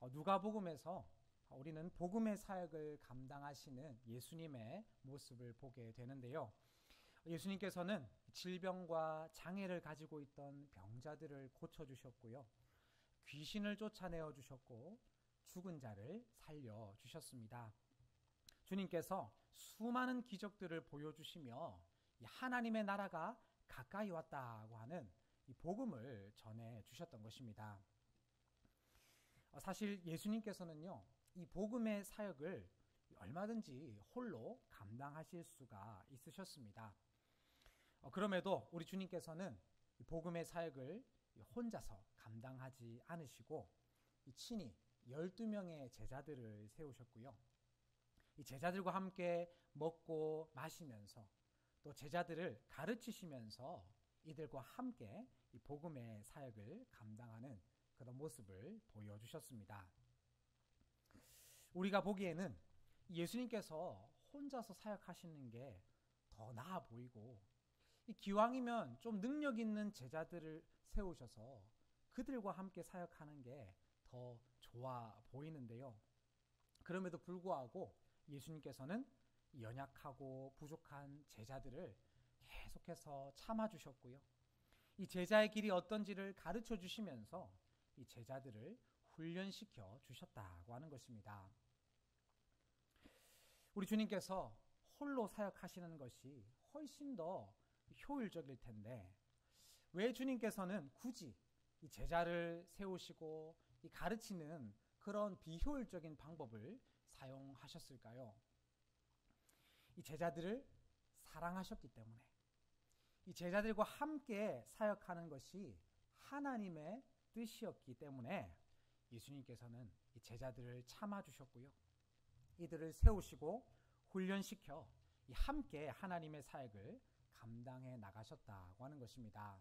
누가복음에서 우리는 복음의 사역을 감당하시는 예수님의 모습을 보게 되는데요. 예수님께서는 질병과 장애를 가지고 있던 병자들을 고쳐주셨고요. 귀신을 쫓아내어 주셨고 죽은 자를 살려주셨습니다. 주님께서 수많은 기적들을 보여주시며 하나님의 나라가 가까이 왔다고 하는 이 복음을 전해주셨던 것입니다. 사실 예수님께서는요, 이 복음의 사역을 얼마든지 홀로 감당하실 수가 있으셨습니다. 그럼에도 우리 주님께서는 이 복음의 사역을 혼자서 감당하지 않으시고 친히 12명의 제자들을 세우셨고요. 이 제자들과 함께 먹고 마시면서 또 제자들을 가르치시면서 이들과 함께 이 복음의 사역을 감당하는 그런 모습을 보여주셨습니다. 우리가 보기에는 예수님께서 혼자서 사역하시는 게 더 나아 보이고 기왕이면 좀 능력 있는 제자들을 세우셔서 그들과 함께 사역하는 게 더 좋아 보이는데요. 그럼에도 불구하고 예수님께서는 연약하고 부족한 제자들을 계속해서 참아주셨고요. 이 제자의 길이 어떤지를 가르쳐 주시면서 이 제자들을 훈련시켜 주셨다고 하는 것입니다. 우리 주님께서 홀로 사역하시는 것이 훨씬 더 효율적일 텐데 왜 주님께서는 굳이 이 제자를 세우시고 이 가르치는 그런 비효율적인 방법을 사용하셨을까요? 이 제자들을 사랑하셨기 때문에 이 제자들과 함께 사역하는 것이 하나님의 뜻이었기 때문에 예수님께서는 이 제자들을 참아주셨고요. 이들을 세우시고 훈련시켜 함께 하나님의 사역을 감당해 나가셨다고 하는 것입니다.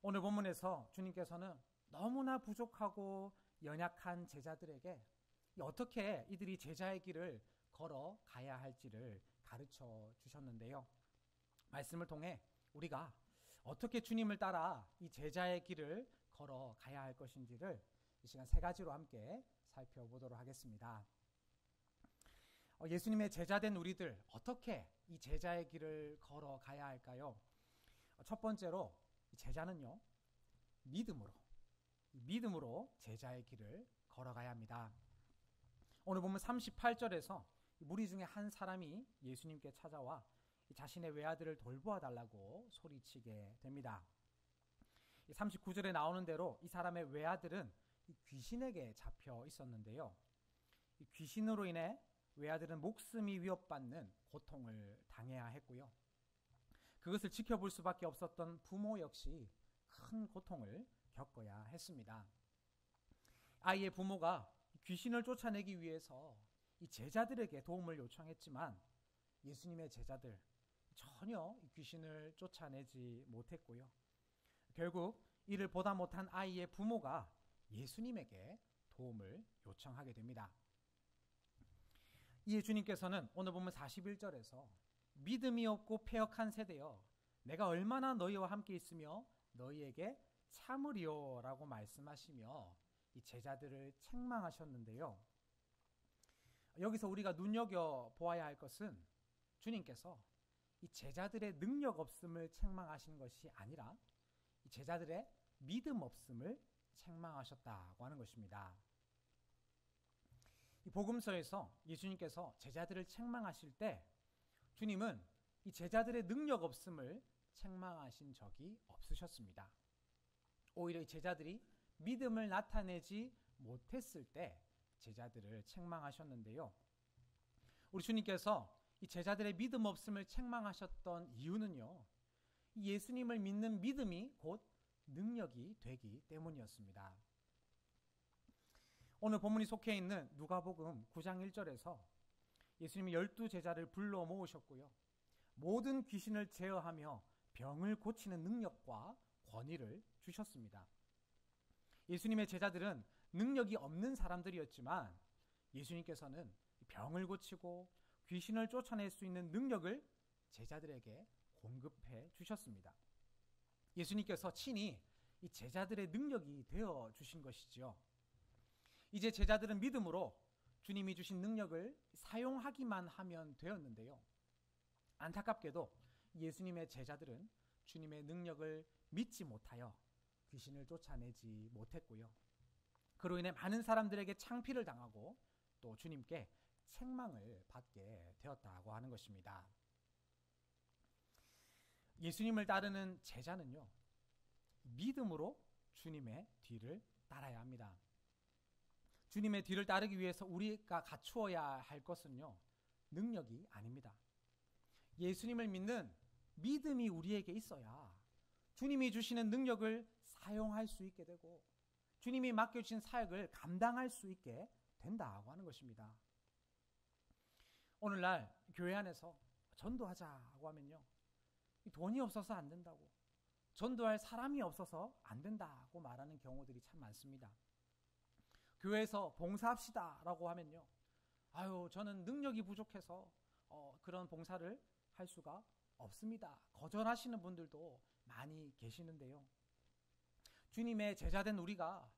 오늘 본문에서 주님께서는 너무나 부족하고 연약한 제자들에게 어떻게 이들이 제자의 길을 걸어가야 할지를 가르쳐 주셨는데요. 말씀을 통해 우리가 어떻게 주님을 따라 이 제자의 길을 걸어가야 할 것인지를 이 시간 세 가지로 함께 살펴보도록 하겠습니다. 예수님의 제자된 우리들 어떻게 이 제자의 길을 걸어가야 할까요? 첫 번째로 제자는요, 믿음으로 제자의 길을 걸어가야 합니다. 오늘 보면 38절에서 무리 중에 한 사람이 예수님께 찾아와 자신의 외아들을 돌보아 달라고 소리치게 됩니다. 39절에 나오는 대로 이 사람의 외아들은 귀신에게 잡혀 있었는데요. 이 귀신으로 인해 외아들은 목숨이 위협받는 고통을 당해야 했고요. 그것을 지켜볼 수밖에 없었던 부모 역시 큰 고통을 겪어야 했습니다. 아이의 부모가 귀신을 쫓아내기 위해서 이 제자들에게 도움을 요청했지만 예수님의 제자들 전혀 귀신을 쫓아내지 못했고요. 결국 이를 보다 못한 아이의 부모가 예수님에게 도움을 요청하게 됩니다. 이에 주님께서는 오늘 보면 41절에서 믿음이 없고 패역한 세대여 내가 얼마나 너희와 함께 있으며 너희에게 참으리요 라고 말씀하시며 이 제자들을 책망하셨는데요. 여기서 우리가 눈여겨보아야 할 것은 주님께서 이 제자들의 능력 없음을 책망하신 것이 아니라 이 제자들의 믿음 없음을 책망하셨다고 하는 것입니다. 이 복음서에서 예수님께서 제자들을 책망하실 때 주님은 이 제자들의 능력 없음을 책망하신 적이 없으셨습니다. 오히려 이 제자들이 믿음을 나타내지 못했을 때 제자들을 책망하셨는데요. 우리 주님께서 이 제자들의 믿음 없음을 책망하셨던 이유는요, 예수님을 믿는 믿음이 곧 능력이 되기 때문이었습니다. 오늘 본문이 속해 있는 누가복음 9장 1절에서 예수님이 12제자를 불러 모으셨고요. 모든 귀신을 제어하며 병을 고치는 능력과 권위를 주셨습니다. 예수님의 제자들은 능력이 없는 사람들이었지만 예수님께서는 병을 고치고 귀신을 쫓아낼 수 있는 능력을 제자들에게 공급해 주셨습니다. 예수님께서 친히 이 제자들의 능력이 되어 주신 것이죠. 이제 제자들은 믿음으로 주님이 주신 능력을 사용하기만 하면 되었는데요. 안타깝게도 예수님의 제자들은 주님의 능력을 믿지 못하여 귀신을 쫓아내지 못했고요. 그로 인해 많은 사람들에게 창피를 당하고 또 주님께 책망을 받게 되었다고 하는 것입니다. 예수님을 따르는 제자는요, 믿음으로 주님의 뒤를 따라야 합니다. 주님의 뒤를 따르기 위해서 우리가 갖추어야 할 것은요, 능력이 아닙니다. 예수님을 믿는 믿음이 우리에게 있어야 주님이 주시는 능력을 사용할 수 있게 되고 주님이 맡겨주신 사역을 감당할 수 있게 된다고 하는 것입니다. 오늘날 교회 안에서 전도하자고 하면요, 돈이 없어서 안 된다고, 전도할 사람이 없어서 안 된다고 말하는 경우들이 참 많습니다. 교회에서 봉사합시다라고 하면요, 아유, 저는 능력이 부족해서 그런 봉사를 할 수가 없습니다, 거절하시는 분들도 많이 계시는데요. 주님의 제자된 우리가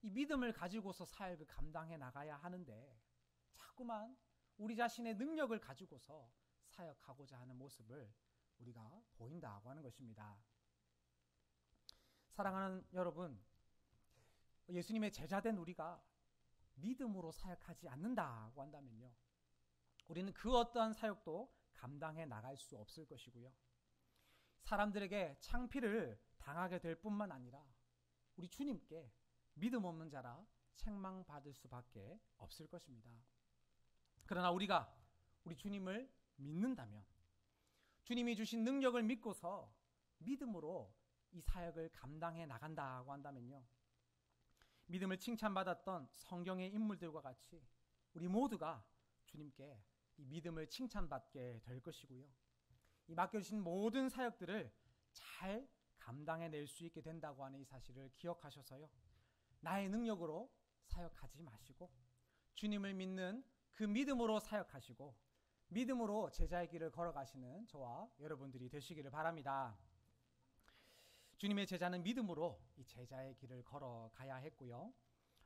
이 믿음을 가지고서 사역을 감당해 나가야 하는데 자꾸만 우리 자신의 능력을 가지고서 사역하고자 하는 모습을 우리가 보인다고 하는 것입니다. 사랑하는 여러분, 예수님의 제자된 우리가 믿음으로 사역하지 않는다고 한다면요, 우리는 그 어떠한 사역도 감당해 나갈 수 없을 것이고요. 사람들에게 창피를 당하게 될 뿐만 아니라 우리 주님께 믿음 없는 자라 책망받을 수밖에 없을 것입니다. 그러나 우리가 우리 주님을 믿는다면, 주님이 주신 능력을 믿고서 믿음으로 이 사역을 감당해 나간다고 한다면요, 믿음을 칭찬받았던 성경의 인물들과 같이 우리 모두가 주님께 이 믿음을 칭찬받게 될 것이고요, 이 맡겨주신 모든 사역들을 잘 감당해낼 수 있게 된다고 하는 이 사실을 기억하셔서요, 나의 능력으로 사역하지 마시고 주님을 믿는 그 믿음으로 사역하시고 믿음으로 제자의 길을 걸어가시는 저와 여러분들이 되시기를 바랍니다. 주님의 제자는 믿음으로 이 제자의 길을 걸어가야 했고요.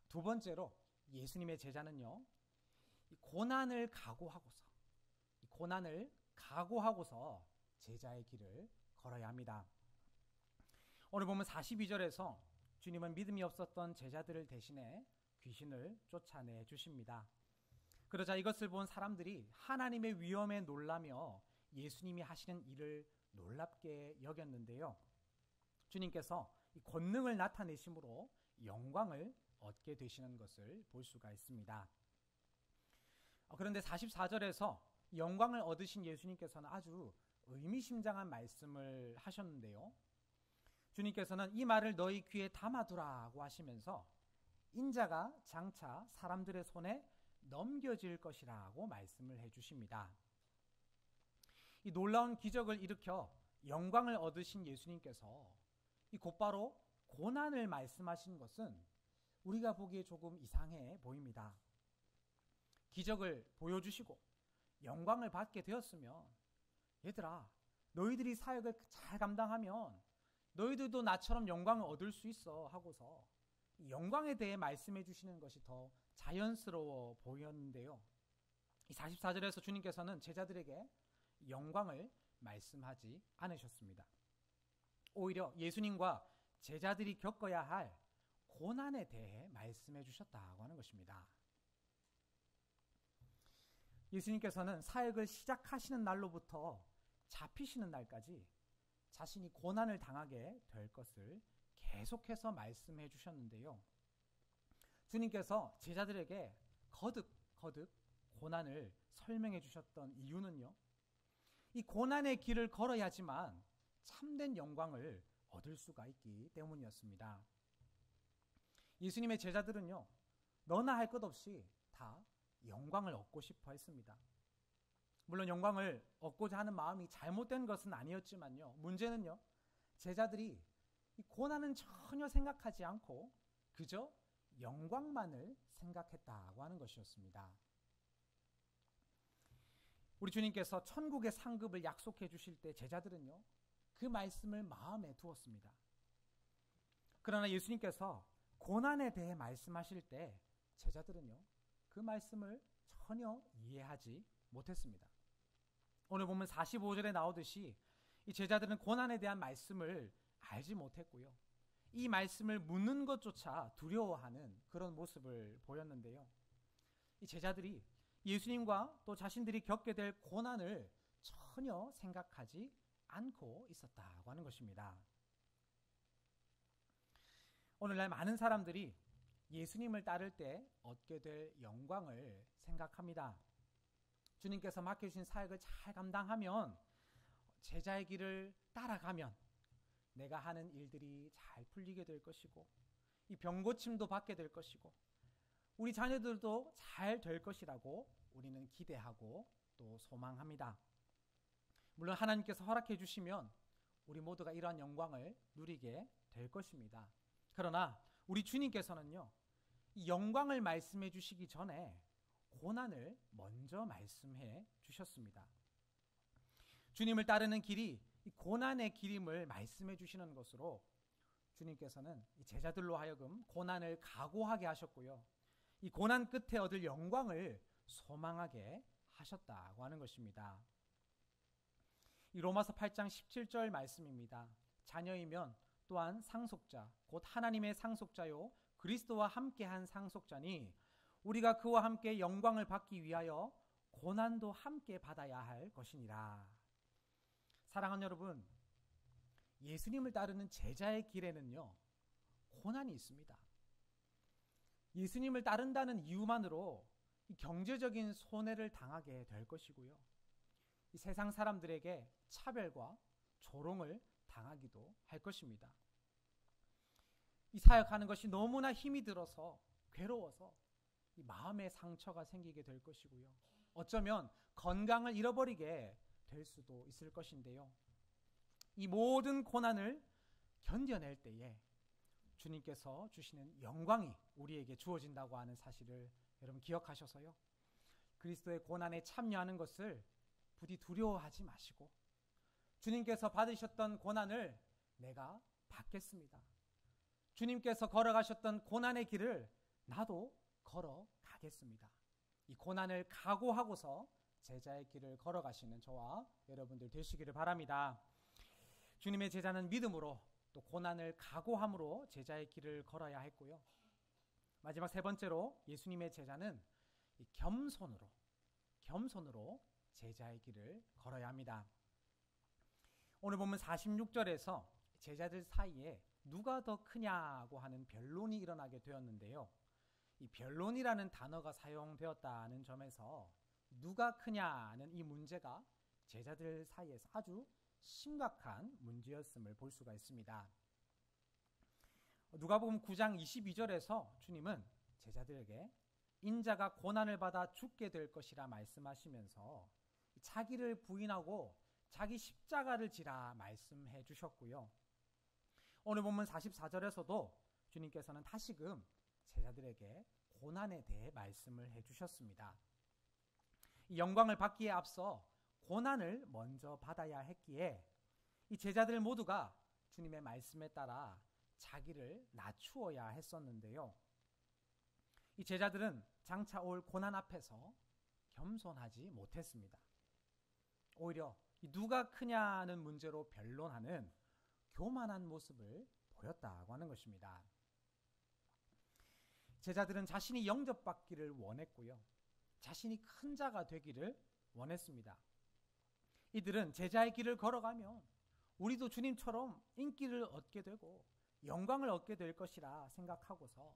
두 번째로 예수님의 제자는요, 이 고난을 각오하고서 제자의 길을 걸어야 합니다. 오늘 보면 42절에서 주님은 믿음이 없었던 제자들을 대신해 귀신을 쫓아내 주십니다. 그러자 이것을 본 사람들이 하나님의 위엄에 놀라며 예수님이 하시는 일을 놀랍게 여겼는데요, 주님께서 이 권능을 나타내심으로 영광을 얻게 되시는 것을 볼 수가 있습니다. 그런데 44절에서 영광을 얻으신 예수님께서는 아주 의미심장한 말씀을 하셨는데요, 주님께서는 이 말을 너희 귀에 담아두라고 하시면서 인자가 장차 사람들의 손에 넘겨질 것이라고 말씀을 해주십니다. 이 놀라운 기적을 일으켜 영광을 얻으신 예수님께서 이 곧바로 고난을 말씀하신 것은 우리가 보기에 조금 이상해 보입니다. 기적을 보여주시고 영광을 받게 되었으면, 얘들아, 너희들이 사역을 잘 감당하면 너희들도 나처럼 영광을 얻을 수 있어 하고서 영광에 대해 말씀해 주시는 것이 더 자연스러워 보였는데요, 이 44절에서 주님께서는 제자들에게 영광을 말씀하지 않으셨습니다. 오히려 예수님과 제자들이 겪어야 할 고난에 대해 말씀해 주셨다고 하는 것입니다. 예수님께서는 사역을 시작하시는 날로부터 잡히시는 날까지 자신이 고난을 당하게 될 것을 계속해서 말씀해 주셨는데요, 주님께서 제자들에게 거듭 고난을 설명해 주셨던 이유는요, 이 고난의 길을 걸어야지만 참된 영광을 얻을 수가 있기 때문이었습니다. 예수님의 제자들은요, 너나 할 것 없이 다 영광을 얻고 싶어 했습니다. 물론 영광을 얻고자 하는 마음이 잘못된 것은 아니었지만요, 문제는요, 제자들이 이 고난은 전혀 생각하지 않고 그저 영광만을 생각했다고 하는 것이었습니다. 우리 주님께서 천국의 상급을 약속해 주실 때 제자들은요, 그 말씀을 마음에 두었습니다. 그러나 예수님께서 고난에 대해 말씀하실 때 제자들은요, 그 말씀을 전혀 이해하지 못했습니다. 오늘 보면 45절에 나오듯이 이 제자들은 고난에 대한 말씀을 알지 못했고요. 이 말씀을 묻는 것조차 두려워하는 그런 모습을 보였는데요. 이 제자들이 예수님과 또 자신들이 겪게 될 고난을 전혀 생각하지 않고 있었다고 하는 것입니다. 오늘날 많은 사람들이 예수님을 따를 때 얻게 될 영광을 생각합니다. 주님께서 맡겨주신 사역을 잘 감당하면, 제자의 길을 따라가면 내가 하는 일들이 잘 풀리게 될 것이고, 이 병고침도 받게 될 것이고, 우리 자녀들도 잘 될 것이라고 우리는 기대하고 또 소망합니다. 물론 하나님께서 허락해 주시면 우리 모두가 이러한 영광을 누리게 될 것입니다. 그러나 우리 주님께서는요, 이 영광을 말씀해 주시기 전에 고난을 먼저 말씀해 주셨습니다. 주님을 따르는 길이 이 고난의 길임을 말씀해 주시는 것으로 주님께서는 이 제자들로 하여금 고난을 각오하게 하셨고요, 이 고난 끝에 얻을 영광을 소망하게 하셨다고 하는 것입니다. 이 로마서 8장 17절 말씀입니다. 자녀이면 또한 상속자, 곧 하나님의 상속자요 그리스도와 함께한 상속자니 우리가 그와 함께 영광을 받기 위하여 고난도 함께 받아야 할 것이니라. 사랑하는 여러분, 예수님을 따르는 제자의 길에는요, 고난이 있습니다. 예수님을 따른다는 이유만으로 이 경제적인 손해를 당하게 될 것이고요, 이 세상 사람들에게 차별과 조롱을 당하기도 할 것입니다. 이 사역하는 것이 너무나 힘이 들어서 괴로워서 이 마음의 상처가 생기게 될 것이고요, 어쩌면 건강을 잃어버리게 될 수도 있을 것인데요, 이 모든 고난을 견뎌낼 때에 주님께서 주시는 영광이 우리에게 주어진다고 하는 사실을 여러분 기억하셔서요, 그리스도의 고난에 참여하는 것을 부디 두려워하지 마시고, 주님께서 받으셨던 고난을 내가 받겠습니다, 주님께서 걸어가셨던 고난의 길을 나도 걸어가겠습니다, 이 고난을 각오하고서 제자의 길을 걸어가시는 저와 여러분들 되시기를 바랍니다. 주님의 제자는 믿음으로 또 고난을 각오함으로 제자의 길을 걸어야 했고요, 마지막 세 번째로 예수님의 제자는 이 겸손으로 제자의 길을 걸어야 합니다. 오늘 보면 46절에서 제자들 사이에 누가 더 크냐고 하는 변론이 일어나게 되었는데요, 이 변론이라는 단어가 사용되었다는 점에서 누가 크냐는 이 문제가 제자들 사이에서 아주 심각한 문제였음을 볼 수가 있습니다. 누가복음 9장 22절에서 주님은 제자들에게 인자가 고난을 받아 죽게 될 것이라 말씀하시면서 자기를 부인하고 자기 십자가를 지라 말씀해 주셨고요, 오늘 본문 44절에서도 주님께서는 다시금 제자들에게 고난에 대해 말씀을 해 주셨습니다. 이 영광을 받기에 앞서 고난을 먼저 받아야 했기에 이 제자들 모두가 주님의 말씀에 따라 자기를 낮추어야 했었는데요, 이 제자들은 장차 올 고난 앞에서 겸손하지 못했습니다. 오히려 누가 크냐는 문제로 변론하는 교만한 모습을 보였다고 하는 것입니다. 제자들은 자신이 영접받기를 원했고요, 자신이 큰 자가 되기를 원했습니다. 이들은 제자의 길을 걸어가면 우리도 주님처럼 인기를 얻게 되고 영광을 얻게 될 것이라 생각하고서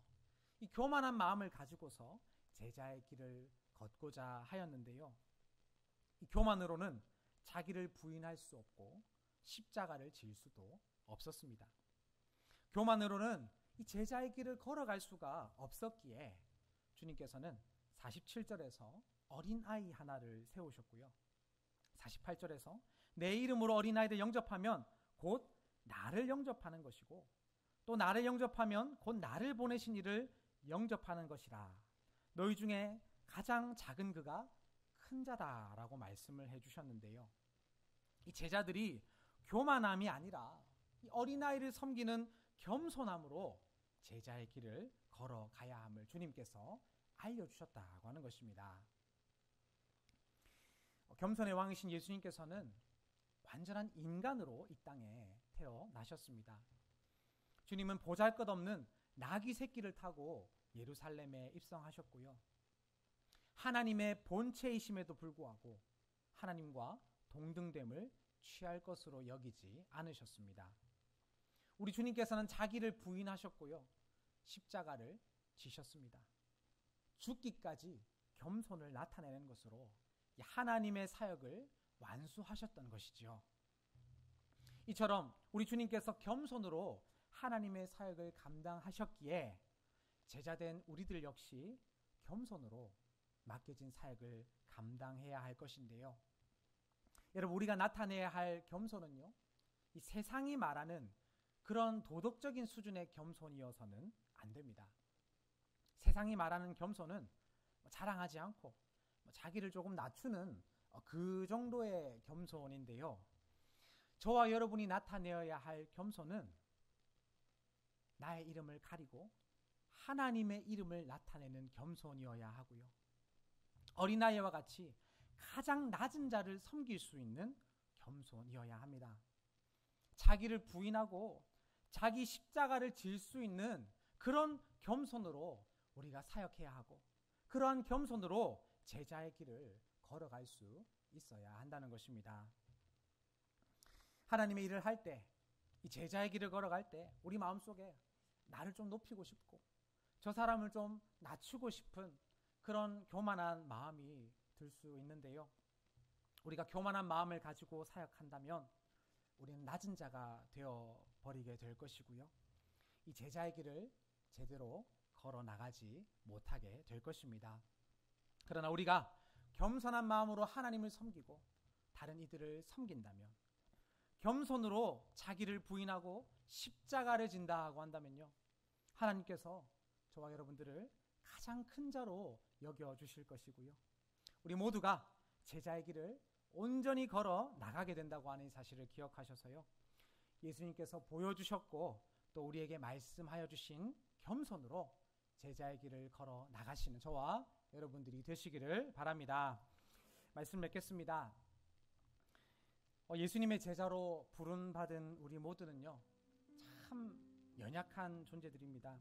이 교만한 마음을 가지고서 제자의 길을 걷고자 하였는데요, 이 교만으로는 자기를 부인할 수 없고 십자가를 질 수도 없었습니다. 교만으로는 이 제자의 길을 걸어갈 수가 없었기에 주님께서는 47절에서 어린아이 하나를 세우셨고요, 48절에서 내 이름으로 어린아이들 영접하면 곧 나를 영접하는 것이고 또 나를 영접하면 곧 나를 보내신 이를 영접하는 것이라, 너희 중에 가장 작은 그가 큰 자다라고 말씀을 해주셨는데요, 이 제자들이 교만함이 아니라 이 어린아이를 섬기는 겸손함으로 제자의 길을 걸어가야 함을 주님께서 알려주셨다고 하는 것입니다. 겸손의 왕이신 예수님께서는 완전한 인간으로 이 땅에 태어나셨습니다. 주님은 보잘것없는 나귀 새끼를 타고 예루살렘에 입성하셨고요. 하나님의 본체이심에도 불구하고 하나님과 동등됨을 취할 것으로 여기지 않으셨습니다. 우리 주님께서는 자기를 부인하셨고요. 십자가를 지셨습니다. 죽기까지 겸손을 나타내는 것으로 하나님의 사역을 완수하셨던 것이지요. 이처럼 우리 주님께서 겸손으로 하나님의 사역을 감당하셨기에 제자된 우리들 역시 겸손으로 맡겨진 사역을 감당해야 할 것인데요. 여러분, 우리가 나타내야 할 겸손은요, 이 세상이 말하는 그런 도덕적인 수준의 겸손이어서는 안 됩니다. 세상이 말하는 겸손은 자랑하지 않고 자기를 조금 낮추는 그 정도의 겸손인데요. 저와 여러분이 나타내어야 할 겸손은 나의 이름을 가리고 하나님의 이름을 나타내는 겸손이어야 하고요. 어린아이와 같이 가장 낮은 자를 섬길 수 있는 겸손이어야 합니다. 자기를 부인하고 자기 십자가를 질 수 있는 그런 겸손으로 우리가 사역해야 하고, 그러한 겸손으로 제자의 길을 걸어갈 수 있어야 한다는 것입니다. 하나님의 일을 할 때, 이 제자의 길을 걸어갈 때 우리 마음속에 나를 좀 높이고 싶고 저 사람을 좀 낮추고 싶은 그런 교만한 마음이 들 수 있는데요. 우리가 교만한 마음을 가지고 사역한다면 우리는 낮은 자가 되어버리게 될 것이고요. 이 제자의 길을 제대로 걸어 나가지 못하게 될 것입니다. 그러나 우리가 겸손한 마음으로 하나님을 섬기고 다른 이들을 섬긴다면, 겸손으로 자기를 부인하고 십자가를 진다고 한다면요, 하나님께서 저와 여러분들을 가장 큰 자로 여겨주실 것이고요. 우리 모두가 제자의 길을 온전히 걸어 나가게 된다고 하는 사실을 기억하셔서요, 예수님께서 보여주셨고 또 우리에게 말씀하여 주신 겸손으로 제자의 길을 걸어 나가시는 저와 여러분들이 되시기를 바랍니다. 말씀 맺겠습니다. 예수님의 제자로 부름받은 우리 모두는요, 참 연약한 존재들입니다.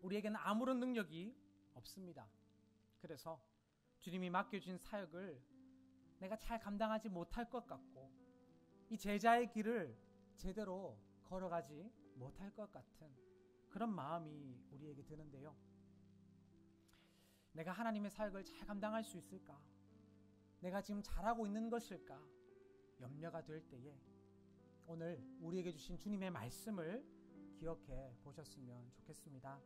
우리에게는 아무런 능력이 없습니다. 그래서 주님이 맡겨준 사역을 내가 잘 감당하지 못할 것 같고, 이 제자의 길을 제대로 걸어가지 못할 것 같은 그런 마음이 우리에게 드는데요. 내가 하나님의 사역을 잘 감당할 수 있을까? 내가 지금 잘하고 있는 것일까? 염려가 될 때에 오늘 우리에게 주신 주님의 말씀을 기억해 보셨으면 좋겠습니다.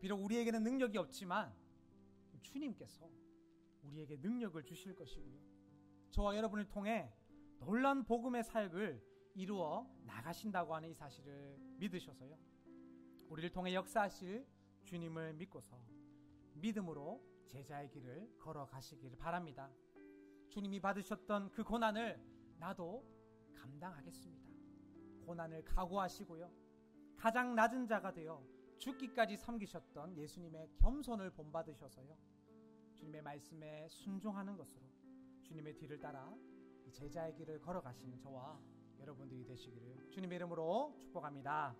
비록 우리에게는 능력이 없지만 주님께서 우리에게 능력을 주실 것이고요, 저와 여러분을 통해 놀라운 복음의 사역을 이루어 나가신다고 하는 이 사실을 믿으셔서요, 우리를 통해 역사하실 주님을 믿고서 믿음으로 제자의 길을 걸어가시기를 바랍니다. 주님이 받으셨던 그 고난을 나도 감당하겠습니다. 고난을 각오하시고요, 가장 낮은 자가 되어 죽기까지 섬기셨던 예수님의 겸손을 본받으셔서요, 주님의 말씀에 순종하는 것으로 주님의 뒤를 따라 제자의 길을 걸어가시는 저와 여러분들이 되시기를 주님의 이름으로 축복합니다.